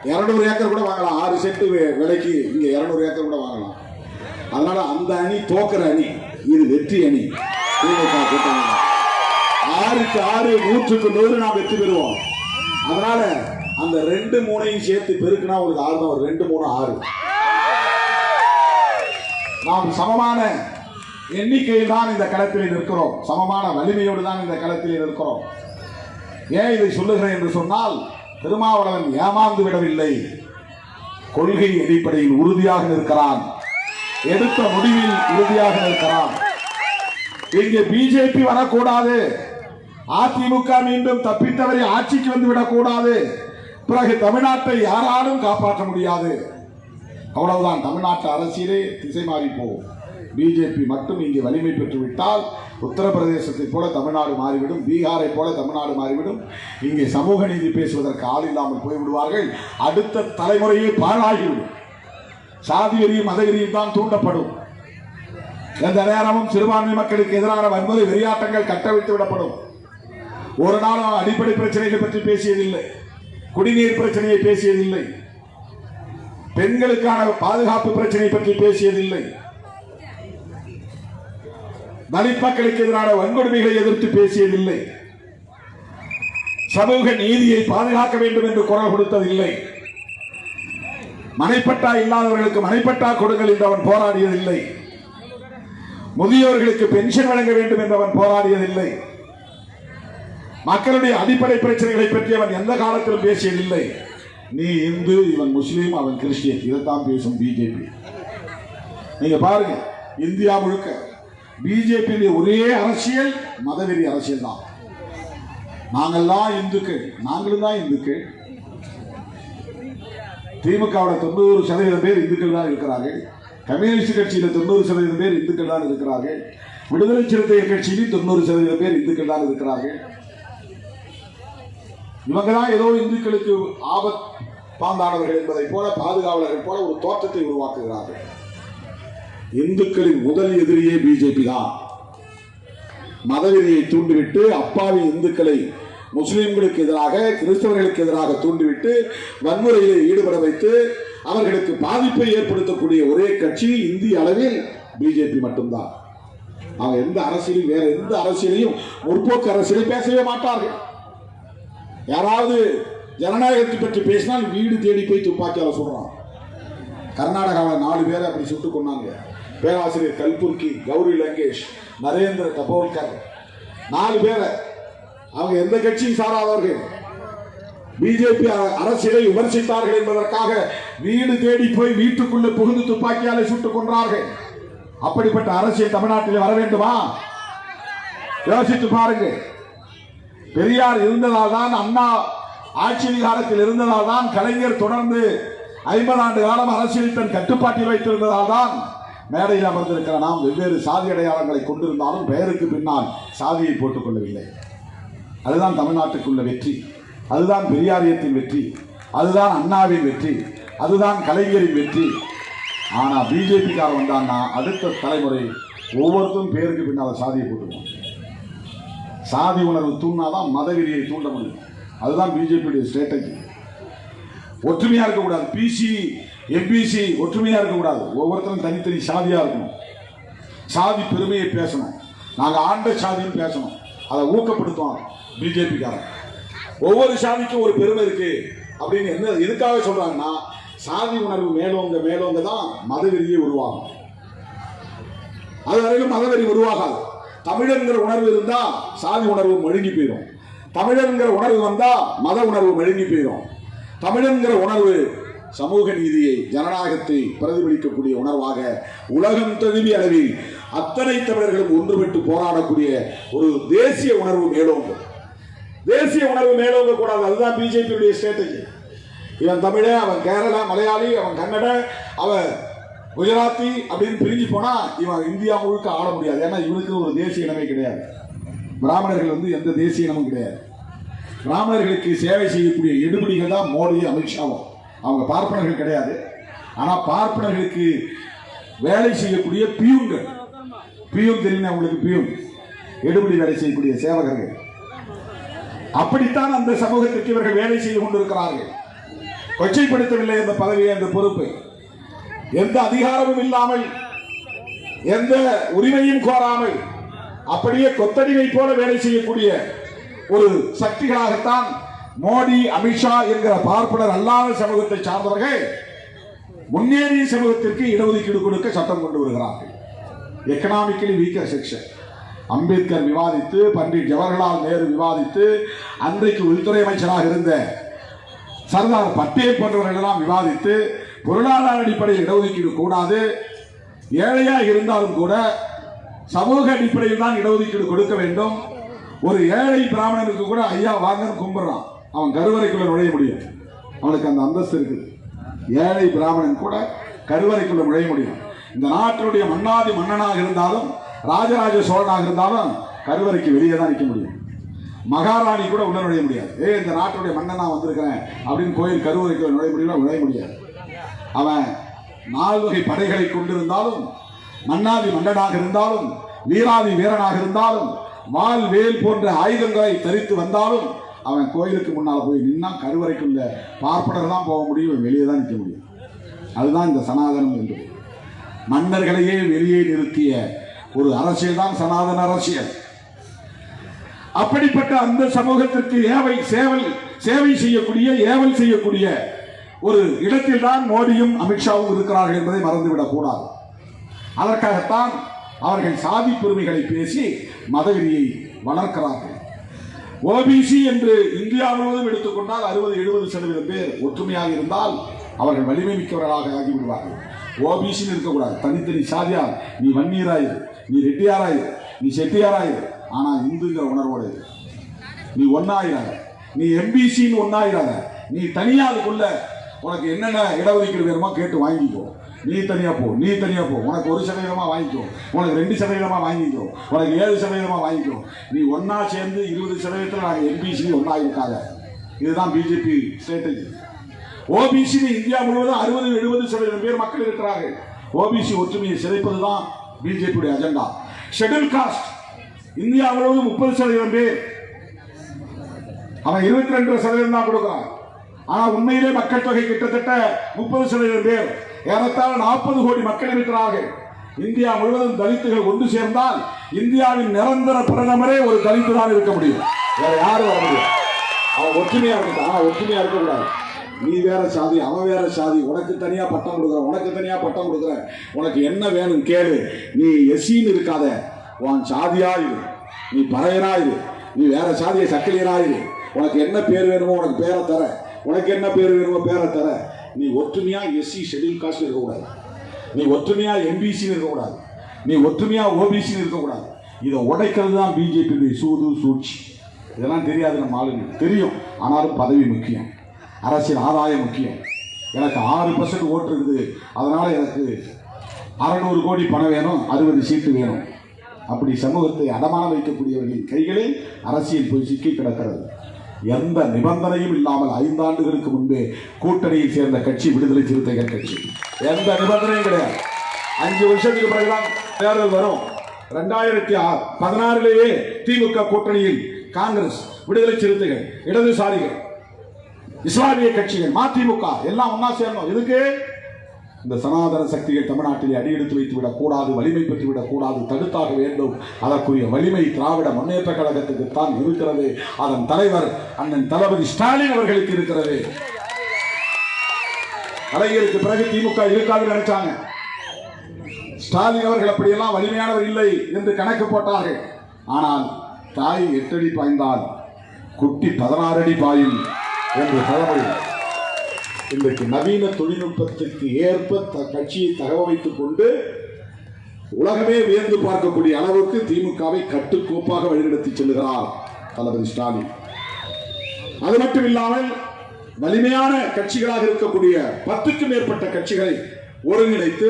200 ஏக்கர் கூட வாங்கலாம். 6 சென்ட் விலைக்கு இங்க 200 ஏக்கர் கூட வாங்கலாம். அதனால அந்த அணி தோக்கிற அணி, இது வெற்றி அணி. திமுக கூட்டணி 6க்கு 6 100க்கு 100 நாம் வெற்றி பெறுவோம். அதனால அந்த 2 3ஐயும் சேர்த்து பெருக்குனா ஒரு 6 தான். ஒரு 2 3 6 நாம் சமமான எண்ணிக்கையில் தான் இந்த களத்தில் நிற்கிறோம். சமமான வலிமையோடு தான் இந்த களத்தில் நிற்கிறோம். ஏன் இதை சொல்லுகிறேன் என்று சொன்னால், திருமாவளவன் ஏமாந்து விடவில்லை. கொள்கை அடிப்படையில் உறுதியாக நிற்கிறான். எடுத்த முடிவில் உறுதியாக நிற்கிறான். இங்கே பிஜேபி வரக்கூடாது, அதிமுக மீண்டும் தப்பித்தவரை ஆட்சிக்கு வந்து விடக்கூடாது, பிறகு தமிழ்நாட்டை யாராலும் காப்பாற்ற முடியாது. அவ்வளவுதான். தமிழ்நாட்டு அரசியலே திசை மாறி போகும். பிஜேபி மட்டும் இங்கே வலிமை பெற்று விட்டால் உத்தரப்பிரதேசத்தை போல தமிழ்நாடு மாறிவிடும், பீகாரை போல தமிழ்நாடு மாறிவிடும். இங்கே சமூக நீதி பேசுவதற்கு ஆள் இல்லாமல் போய்விடுவார்கள். அடுத்த தலைமுறையே பாழாகிவிடும். சாதி வெறியும் மதவெறியும் தான் தூண்டப்படும். எந்த நேரமும் சிறுபான்மை மக்களுக்கு எதிரான வன்முறை வெறியாட்டங்கள் கட்டவிழ்த்து விடப்படும். ஒரு நாளும் அடிப்படை பிரச்சனைகள் பற்றி பேசியதில்லை, குடிநீர் பிரச்சனையை பேசியதில்லை, பெண்களுக்கான பாதுகாப்பு பிரச்சனை பற்றி பேசியதில்லை, தலித் மக்களுக்கு எதிரான வன்கொடுமைகளை எதிர்த்து பேசியதில்லை, சமூக நீதியை பாதுகாக்க வேண்டும் என்று குரல் கொடுத்ததில்லை, மனைப்பட்டா இல்லாதவர்களுக்கு மனைப்பட்டா கொடுங்கள் என்று அவன் போராடியதில்லை, முதியோர்களுக்கு பென்ஷன் வழங்க வேண்டும் என்று அவன் போராடியதில்லை, மக்களுடைய அடிப்படை பிரச்சனைகளை பற்றி அவன் எந்த காலத்திலும் பேசியதில்லை. நீ இந்து, இவன் முஸ்லீம், அவன் கிறிஸ்டியன், இதைத்தான் பேசும் பிஜேபி. நீங்க பாருங்க, இந்தியா முழுக்க பிஜேபி ஒரே அரசியல் மதவெறி அரசியல் தான். நாங்கள் தான் இந்துக்கள், நாங்களும் தான் இந்துக்கள். திமுகவோட 90% பேர் இந்துக்கள் தான் இருக்கிறார்கள். கம்யூனிஸ்ட் கட்சியில 90% பேர் இந்துக்கள் தான் இருக்கிறார்கள். விடுதலை சிறுத்தைகள் கட்சியிலும் 90% பேர் இந்துக்கள் தான் இருக்கிறார்கள். இவங்க தான் ஏதோ இந்துக்களுக்கு ஆபத் பாந்தானவர்கள் என்பதை போல, பாதுகாவலர்கள் போல ஒரு தோற்றத்தை உருவாக்குகிறார்கள். இந்துக்களின் முதல் எதிரியே பிஜேபி தான். மதவெறியை தூண்டிவிட்டு அப்பாவி இந்துக்களை முஸ்லிம்களுக்கு எதிராக, கிறிஸ்தவர்களுக்கு எதிராக தூண்டிவிட்டு வன்முறையிலே ஈடுபட வைத்து அவர்களுக்கு பாதிப்பை ஏற்படுத்தக்கூடிய ஒரே கட்சி இந்திய அளவில் பிஜேபி மட்டும்தான். அவங்க எந்த அரசியலையும், வேற எந்த அரசியலையும், முற்போக்கு அரசியலை பேசவே மாட்டார்கள். யாராவது ஜனநாயகத்தை பற்றி பேசினால் வீடு தேடி போய் துப்பாக்கியால சொல்றான். கர்நாடகாவில் 4 பேரை அப்படி சுட்டுக் கொண்டாங்க. பேராசிரியர் கல்புர்கி, கௌரி லங்கேஷ், நரேந்திர தபோல்கர், 4 பேரை. அவங்க எந்த கட்சியும் சாராதவர்கள். பிஜேபி அரசியலை விமர்சித்தார்கள் என்பதற்காக வீடு தேடி போய் வீட்டுக்குள்ளே புகுந்து துப்பாக்கியாலே சுட்டுக் கொன்றார்கள். அப்படிப்பட்ட அரசியல் தமிழ்நாட்டில் வர வேண்டுமா? யோசித்து பாருங்க. பெரியார் இருந்ததால் தான், அண்ணா ஆட்சி அதிகாரத்தில் இருந்ததால் தான், கலைஞர் தொடர்ந்து 50 ஆண்டு காலம் அரசியல் தன் கட்டுப்பாட்டில் வைத்திருந்ததால் தான் மேடையில் அமர்ந்திருக்கிற நாம் வெவ்வேறு சாதி அடையாளங்களை கொண்டிருந்தாலும் பெயருக்கு பின்னால் சாதியை போட்டுக் கொள்ளவில்லை. அதுதான் தமிழ்நாட்டுக்குள்ள வெற்றி, அதுதான் பெரியாரியத்தின் வெற்றி, அதுதான் அண்ணாவின் வெற்றி, அதுதான் கலைஞரின் வெற்றி. ஆனா பிஜேபி காரன் வந்தான்னா அடுத்த தலைமுறை ஒவ்வொருத்தரும் பேருக்கு பின்னால் சாதியை போட்டுக்கணும். சாதி உணர்வு தூண்டினாதான் மதவெறியை தூண்ட முடியும். அதுதான் பிஜேபியுடைய ஸ்ட்ராட்டஜி. ஒற்றுமையா இருக்கக்கூடாது. பிசி எம்பிசி ஒற்றுமையா இருக்கக்கூடாது. ஒவ்வொருத்தரும் தனித்தனி சாதியா இருக்கணும். சாதி பெருமையை பேசணும். நாங்க ஆண்ட சாதின்னு பேசணும். அதை ஊக்கப்படுத்துவோம் பிஜேபிக்காரன். ஒவ்வொரு சாதிக்கும் ஒரு பெருமை இருக்கு அப்படின்னு எதுக்காக சொல்றாங்கன்னா, சாதி உணர்வு மேலோங்க மேலோங்க தான் மதவெறியே உருவாகும். அது வரையிலும் மதவெறி உருவாகாது. தமிழன்கிற உணர்வு இருந்தா சாதி உணர்வு மழுங்கி போயிடும். தமிழன்கிற உணர்வு வந்தா மத உணர்வு மழுங்கி போயிடும். தமிழன்கிற உணர்வு சமூக நீதியை, ஜனநாயகத்தை பிரதிபலிக்கக்கூடிய உணர்வாக உலகம் தழுவிய அளவில் அத்தனை தமிழர்களும் ஒன்றுபட்டு போராடக்கூடிய ஒரு தேசிய உணர்வு மேலோங்கும். தேசிய உணர்வு மேலோங்க கூடாது. அதுதான் பிஜேபியுடைய ஸ்ட்ராட்டஜி. இவன் தமிழ, அவன் கேரளா, மலையாளி, அவன் கன்னட, அவன் குஜராத்தி அப்படின்னு பிரிஞ்சு போனா இவன் இந்தியா முழுக்க ஆள முடியாது. ஏன்னா இவனுக்கு ஒரு தேசிய இனமே கிடையாது. பிராமணர்கள் எந்த தேசிய இனமும் கிடையாது. பிராமணர்களுக்கு சேவை செய்யக்கூடிய எடுபடிகள் தான் மோடி, அமித்ஷாவும். அவங்க பார்ப்பனர்கள் கிடையாது. ஆனா பார்ப்பனர்களுக்கு வேலை செய்யக்கூடிய பியூன்கள், பியூன் தெரியும் அவங்களுக்கு, பியூன் எடுபடி வேலை செய்யக்கூடிய சேவகர்கள். அப்படித்தான் அந்த சமூகத்திற்கு இவர்கள் வேலை செய்து கொண்டிருக்கிறார்கள். கொச்சைப்படுத்தவில்லை அந்த பதவியை, அந்த பொறுப்பை. எந்த அதிகாரமும் இல்லாமல், எந்த உரிமையும் கோராமல் அப்படியே கொத்தடிமை போல வேலை செய்யக்கூடிய ஒரு சக்திகளாகத்தான் மோடி, அமித்ஷா என்கிற பார்ப்பனர் அல்லாத சமூகத்தை சார்ந்தவர்கள் முன்னேறிய சமூகத்திற்கு இடஒதுக்கீடு கொடுக்க சட்டம் கொண்டு வருகிறார்கள். எக்கனாமிக்கலி வீக்கர் செக்ஷன் அம்பேத்கர் விவாதித்து, பண்டிட் ஜவஹர்லால் நேரு விவாதித்து, அன்றைக்கு உள்துறை அமைச்சராக இருந்த சர்தார் பட்டேல் போன்றவர்கள் எல்லாம் விவாதித்து, பொருளாதார அடிப்படையில் இடஒதுக்கீடு கூடாது, ஏழையா இருந்தாலும் கூட சமூக அடிப்படையில் தான் இடஒதுக்கீடு கொடுக்க வேண்டும். ஒரு ஏழை பிராமணனுக்கு கூட ஐயா வாங்கன்னு கும்பிடுறான், அவன் கருவறைக்குள்ள நுழைய முடியும். அவனுக்கு அந்த அந்தஸ்து இருக்குது. ஏழை பிராமணன் கூட கருவறைக்குள்ள நுழைய முடியும். இந்த நாட்டினுடைய மன்னாதி மன்னனாக இருந்தாலும், ராஜராஜ சோழனாக இருந்தாலும் கருவறைக்கு வெளியே தான் நிற்க முடியும். மகாராணி கூட உள்ள நுழைய முடியாது. இந்த நாட்டுடைய மன்னனா வந்திருக்கிறேன் அப்படின்னு கோயில் கருவறைக்குள்ள நுழைய முடியுமா? நுழைய முடியாது. அவன் 4 வகை படைகளை கொண்டிருந்தாலும், மன்னாதி மன்னனாக இருந்தாலும், வீராதி வீரனாக இருந்தாலும், வால் வேல் போன்ற ஆயுதங்களை தரித்து வந்தாலும் அவன் கோயிலுக்கு முன்னால் போய் நின்னா கருவறைக்குள்ள பார்ப்பனர் தான் போக முடியும், வெளியே தான் நிற்க முடியும். அதுதான் இந்த சனாதனம் என்பது. மன்னர்களையே வெளியே நிறுத்திய ஒரு அரசியல் தான் சனாதன அரசியல். அப்படிப்பட்ட அந்த சமூகத்திற்கு சேவை செய்யக்கூடிய, ஏவல் செய்யக்கூடிய ஒரு இடத்தில் தான் மோடியும் அமித்ஷாவும் இருக்கிறார்கள் என்பதை மறந்துவிடக் கூடாது. அதற்காகத்தான் அவர்கள் சாதி பெருமைகளை பேசி மதவெறியை வளர்க்கிறார்கள். ஓபிசி என்று இந்தியா முழுவதும் எடுத்துக்கொண்டால் 60-70% பேர் ஒற்றுமையாக இருந்தால் அவர்கள் வலிமை மிக்கவர்களாக ஆகிவிடுவார்கள். ஓபிசி இருக்கக்கூடாது, தனித்தனி சாதியார், நீ வன்னியராயிரு, நீ ரெட்டியாராயிரு, நீ செட்டியாராயிரு, ஆனா இந்துங்கிற உணர்வோடு நீ ஒன்னாயிராத, நீ எம்பிசின்னு ஒன்னாயிராத, நீ தனியா அதுக்குள்ள உனக்கு என்னென்ன இடஒதுக்கீடு வேணுமோ கேட்டு வாங்கிக்கோ. நீ தனியா போ, நீ தனியா போ, உனக்கு 1% வாங்கிக்கோ, உனக்கு 2% வாங்கிக்கோ, உனக்கு 7% வாங்கிக்கோ. நீ ஒன்னா சேர்ந்து 20% நாங்கள் எம்பிசி ஒன்னா இருக்காங்க. இதுதான் பிஜேபி ஸ்ட்ராட்டஜி. ஓபிசி இந்தியா முழுவதும் 60-70% பேர் மக்கள் இருக்கிறார்கள். ஓபிசி ஒற்றுமையை சிதைப்பதுதான் பிஜேபியுடைய அஜெண்டா. ஷெட்யூல் காஸ்ட் இந்தியா முழுவதும் 30% பேர், அவன் 22% தான் கொடுக்கிறான். ஆனா உண்மையிலே மக்கள் தொகை கிட்டத்தட்ட 30% பேர், ஏறத்தாழ 40 கோடி மக்கள் இருக்கிறார்கள். இந்தியா முழுவதும் தலித்துகள் ஒன்று சேர்ந்தால் இந்தியாவின் நிரந்தர பிரதமரே ஒரு தலித்து தான் இருக்க முடியும், வேற யாரும் வர முடியும். அவன் ஒற்றுமையா இருக்க, ஆனா ஒற்றுமையா இருக்கக்கூடாது. நீ வேற சாதி, அவன் வேற சாதி, உனக்கு தனியா பட்டம் கொடுக்குற, உனக்கு தனியா பட்டம் கொடுக்குற, உனக்கு என்ன வேணும் கேளு. நீ எஸ்சின்னு இருக்காத, உன் சாதியாயிரு, நீ பறையராயிரு, நீ வேற சாதியை சக்கிலியராயிரு, உனக்கு என்ன பேர் வேணுமோ உனக்கு பேரை தர, உனக்கு என்ன பேர் வேணுமோ பேரை தர. நீ ஒற்றுமையா எஸ்சி ஷெட்யூல் காஸ்ட் இருக்கக்கூடாது, நீ ஒற்றுமையா எம்பிசின்னு இருக்கக்கூடாது, நீ ஒற்றுமையா ஓபிசின்னு இருக்கக்கூடாது. இதை உடைக்கிறது தான் பிஜேபி சூது சூழ்ச்சி. இதெல்லாம் தெரியாது நம்ம ஆளுங்க, தெரியும். ஆனாலும் பதவி முக்கியம், அரசியல் ஆதாயம் முக்கியம். எனக்கு 6% ஓட்டு இருக்குது, அதனால எனக்கு 600 கோடி பணம் வேணும், 60 சீட்டு வேணும். அப்படி சமூகத்தை அடமான வைக்கக்கூடியவர்களின் கைகளில் அரசியல் போய் சிக்கி கிடக்கிறது. எந்த நிபந்தனையும் இல்லாமல் 5 ஆண்டுகளுக்கு முன்பே கூட்டணியில் சேர்ந்த கட்சி விடுதலை சிறுத்தைகள் கட்சி. எந்த நிபந்தனையும் கிடையாது. 5 வருஷத்துக்கு பிறகுதான் தேர்தல் வரும். 2016 திமுக கூட்டணியில் காங்கிரஸ், விடுதலை சிறுத்தைகள், இடதுசாரிகள், இஸ்லாமிய கட்சிகள், மதிமுக எல்லாம் ஒன்னா சேரணும். இதுக்கு இந்த சனாதன சக்திகள் தமிழ்நாட்டில் அடியெடுத்து வைத்து விடக்கூடாது, வலிமை பெற்று விடக்கூடாது, தடுத்தாக வேண்டும். அதற்குரிய வலிமை திராவிட முன்னேற்ற கழகத்துக்கு தான் இருக்கிறது. அதன் தலைவர் அண்ணன் தளபதி ஸ்டாலின் அவர்களுக்கு இருக்கிறது. கலைஞருக்கு பிறகு திமுக இருக்காதுன்னு நினைச்சாங்க. ஸ்டாலின் அவர்கள் அப்படியெல்லாம் வலிமையானவர் இல்லை என்று கணக்கு போட்டார்கள். ஆனால் தாய் 8 அடி பாய்ந்தால் குட்டி 16 அடி பாயும் என்று பழமொழி. இன்றைக்கு நவீன தொழில்நுட்பத்திற்கு ஏற்ப கட்சியை தகவமைத்துக் கொண்டு உலகமே வியந்து பார்க்கக்கூடிய அளவுக்கு திமுகவை கட்டுக்கோப்பாக வழிநடத்தி செல்லுகிறார் தளபதி ஸ்டாலின். அது மட்டும் இல்லாமல் வலிமையான கட்சிகளாக இருக்கக்கூடிய 10க்கும் மேற்பட்ட கட்சிகளை ஒருங்கிணைத்து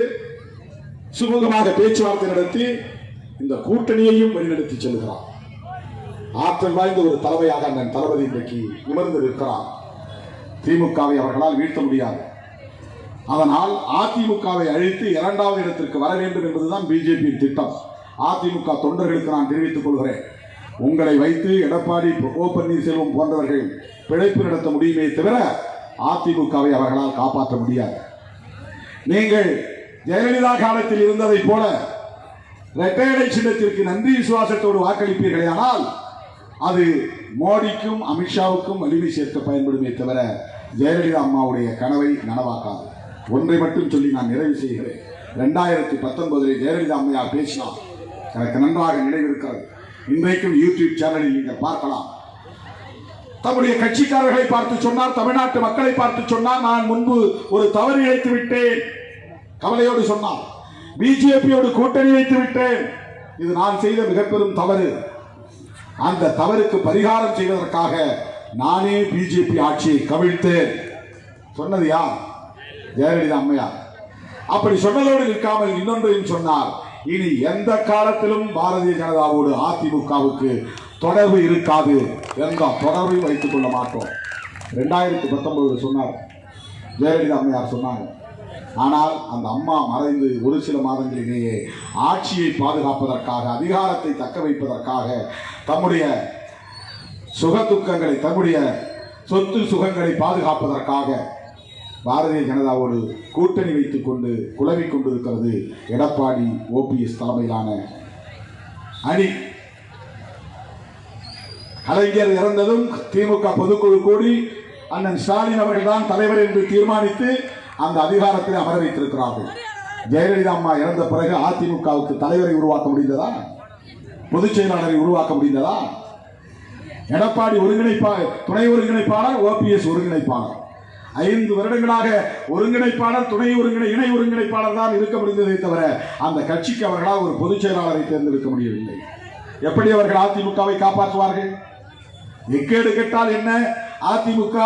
சுமூகமாக பேச்சுவார்த்தை நடத்தி இந்த கூட்டணியையும் வழிநடத்தி செல்கிறார். ஆற்றல் வாய்ந்த ஒரு தலைமையாக அண்ணன் தளபதி இன்றைக்கு நிமிர்ந்து இருக்கிறார். திமுகவை அவர்களால் வீழ்த்த முடியாது. அதனால் அதிமுகவை அழித்து 2வது இடத்திற்கு வர வேண்டும் என்பதுதான் பிஜேபியின் திட்டம். அதிமுக தொண்டர்களுக்கு நான் தெரிவித்துக் கொள்கிறேன், உங்களை வைத்து எடப்பாடி ஓ பன்னீர்செல்வம் போன்றவர்கள் பிழைப்பு நடத்த முடியுமே தவிர அதிமுகவை அவர்களால் காப்பாற்ற முடியாது. நீங்கள் ஜெயலலிதா காலத்தில் இருந்ததை போல இரட்டை இலை சின்னத்திற்கு நன்றி விசுவாசத்தோடு வாக்களிப்பீர்களே, ஆனால் அது மோடிக்கும் அமித்ஷாவுக்கும் வலிமை சேர்க்க பயன்படுமே தவிர ஜெயலலிதா அம்மாவுடைய கனவை நனவாக்காது. ஒன்றை மட்டும் சொல்லி நான் நிறைவு செய்கிறேன். 2019 ஜெயலலிதா அம்மையார் பேசினார், எனக்கு நன்றாக நினைவிருக்கிறது. இன்றைக்கும் யூடியூப் சேனலில் நீங்கள் பார்க்கலாம். தம்முடைய கட்சிக்காரர்களை பார்த்து சொன்னார், தமிழ்நாட்டு மக்களை பார்த்து சொன்னார், நான் முன்பு ஒரு தவறு இழைத்து விட்டேன், கவலையோடு சொன்னார். பிஜேபியோடு கூட்டணி வைத்து விட்டேன், இது நான் செய்த மிகப்பெரும் தவறு. அந்த தவறுக்கு பரிகாரம் செய்வதற்காக நானே பிஜேபி ஆட்சியை கவிழ்த்தேன். சொன்னது யார்? ஜெயலலிதா அம்மையார். அப்படி சொன்னதோடு நிற்காமல் இன்னொன்றையும் சொன்னார், இனி எந்த காலத்திலும் பாரதிய ஜனதாவோடு அதிமுகவுக்கு தொடர்பு இருக்காது, எந்த தொடர்பையும் வைத்துக் கொள்ள மாட்டோம். 2019 சொன்னார், ஜெயலலிதா அம்மையார் சொன்னாங்க. ஆனால் அந்த அம்மா மறைந்து ஒரு சில மாதங்களிலேயே ஆட்சியை பாதுகாப்பதற்காக, அதிகாரத்தை தக்க வைப்பதற்காக, தம்முடைய சுகதுக்கங்களை, தம்முடைய சொத்து சுகங்களை பாதுகாப்பதற்காக பாரதிய ஜனதாவோடு கூட்டணி வைத்துக் கொண்டு குழம்பிக் கொண்டிருக்கிறது எடப்பாடி ஓபிஎஸ் தலைமையிலான அணி. கலைஞர் இறந்ததும் திமுக பொதுக்குழு கூடி அண்ணன் ஸ்டாலின் அவர்கள்தான் தலைவர் என்று தீர்மானித்து அந்த அதிகாரத்தில் அமர வைத்திருக்கிறார்கள். ஜெயலலிதா அம்மா இறந்த பிறகு அதிமுகவுக்கு தலைவரை உருவாக்க முடிந்ததா? பொதுச் செயலாளரை உருவாக்க முடிந்ததா? எடப்பாடி துணை ஒருங்கிணைப்பாளர், ஓபிஎஸ் ஒருங்கிணைப்பாளர். 5 வருடங்களாக ஒருங்கிணைப்பாளர், இணை ஒருங்கிணைப்பாளர் தான் இருக்க முடிந்ததை தவிர அந்த கட்சிக்கு அவர்களால் ஒரு பொதுச் செயலாளரை தேர்ந்தெடுக்க முடியவில்லை. எப்படி அவர்கள் அதிமுகவை காப்பாற்றுவார்கள்? எக்கேடு கெட்டால் என்ன, அதிமுக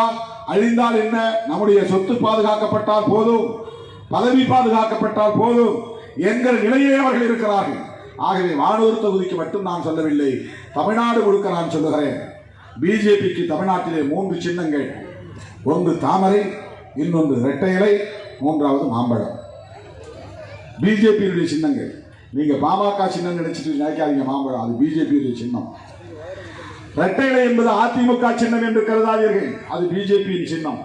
அழிந்தால் என்ன, நம்முடைய சொத்து பாதுகாக்கப்பட்டால் போதும், பதவி பாதுகாக்கப்பட்டால் போதும் என்கிற நிலையே அவர்கள் இருக்கிறார்கள். ஆகவே வானூர் தொகுதிக்கு மட்டும் நான் சொல்லவில்லை, தமிழ்நாடு முழுக்க நான் சொல்லுகிறேன். பிஜேபிக்கு தமிழ்நாட்டிலே 3 சின்னங்கள், ஒன்று தாமரை, இன்னொன்று இரட்டை இலை, 3வது மாம்பழம். பிஜேபியுடைய சின்னங்கள். நீங்க பாமக சின்னம் நினைக்காதீங்க, மாம்பழம் அது பிஜேபியுடைய சின்னம். இரட்டை இலை என்பது அதிமுக சின்னம் என்று கருதாதீர்கள், அது பிஜேபியின் சின்னம்.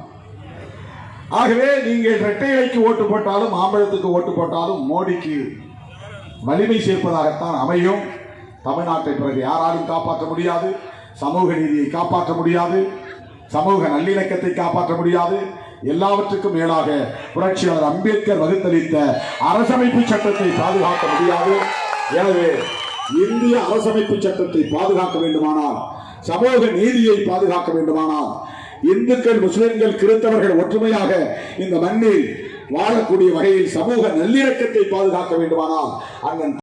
ஆகவே நீங்கள் இரட்டை இலைக்கு ஓட்டு போட்டாலும் மாம்பழத்துக்கு ஓட்டு போட்டாலும் மோடிக்கு வலிமை சேர்ப்பதாகத்தான் அமையும். தமிழ்நாட்டை பிறகு யாராலும் காப்பாற்ற முடியாது, சமூக நீதியை காப்பாற்ற முடியாது, சமூக நல்லிணக்கத்தை காப்பாற்ற முடியாது. எல்லாவற்றுக்கும் மேலாக புரட்சியாளர் அம்பேத்கர் வகுத்தளித்த அரசமைப்பு சட்டத்தை பாதுகாக்க முடியாது. எனவே இந்திய அரசமைப்பு சட்டத்தை பாதுகாக்க வேண்டுமானால், சமூக நீதியை பாதுகாக்க வேண்டுமானால், இந்துக்கள், முஸ்லிம்கள், கிறிஸ்தவர்கள் ஒற்றுமையாக இந்த மண்ணில் வாழக்கூடிய வகையில் சமூக நல்லிணக்கத்தை பாதுகாக்க வேண்டுமானால் அண்ணன்